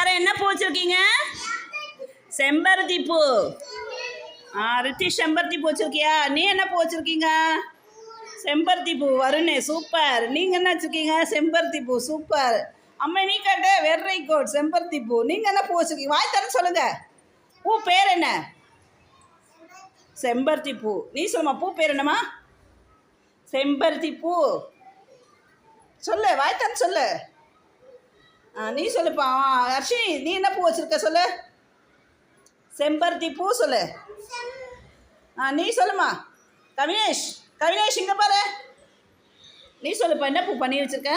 எல்லாரும் என்ன பூ வச்சுருக்கீங்க? செம்பருத்தி பூ. ரித்திஷ் செம்பருத்தி பூ வச்சுருக்கியா? நீ என்ன பூ வச்சுருக்கீங்க? செம்பருத்தி பூ. வருணே சூப்பர். நீங்கள் என்ன வச்சுருக்கீங்க? செம்பருத்தி பூ. சூப்பர். அம்மா நீ கேட்ட வெரி குட். செம்பருத்தி பூ. நீங்கள் என்ன பூ வச்சுருக்கீங்க? வாய் தர சொல்லுங்கள். பூ பேர் என்ன? செம்பருத்தி பூ. நீ சொல்லுமா பூ பேர் என்னம்மா? செம்பருத்தி பூ. சொல்லு, வாய் தர சொல்லு. நீ சொல்லுப்பா. ஹர்ஷி நீ என்ன பூ வச்சுருக்க சொல்லு. செம்பருத்தி பூ சொல்லு. நீ சொல்லுமா. கவினேஷ் கவினேஷ் இங்கே பாரு. நீ சொல்லுப்பா என்ன பூ பண்ணி வச்சுருக்க?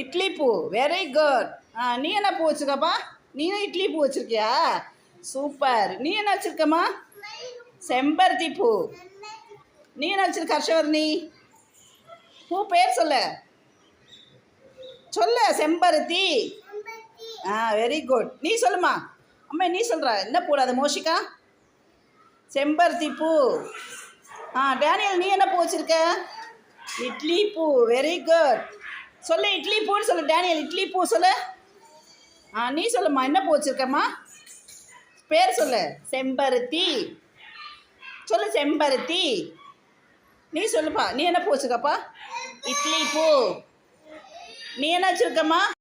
இட்லி பூ. Very good. நீ என்ன பூ வச்சுருக்கப்பா? நீனும் இட்லி பூ வச்சுருக்கியா? சூப்பர். நீ என்ன வச்சுருக்கம்மா? செம்பருத்தி பூ. நீ என்ன வச்சுருக்க ஹர்ஷவர்ணி? பூ பேர் சொல்லு. சொல்லு. செம்பருத்தி. Very good. நீ சொல்லுமா. அம்மா நீ சொல்கிற என்ன பூடாது மோஷிகா? செம்பருத்தி பூ. டேனியல் நீ என்ன பூ வச்சுருக்க? இட்லி பூ. Very good. சொல்லு இட்லி பூன்னு சொல்லு. டேனியல் இட்லி பூ சொல்லு. நீ சொல்லுமா என்ன பூ வச்சுருக்கம்மா? பேர் சொல்லு. செம்பருத்தி. சொல்லு செம்பருத்தி. நீ சொல்லுப்பா. நீ என்ன பூ வச்சுருக்கப்பா? இட்லி பூ. நீ என்ன வச்சுருக்கம்மா?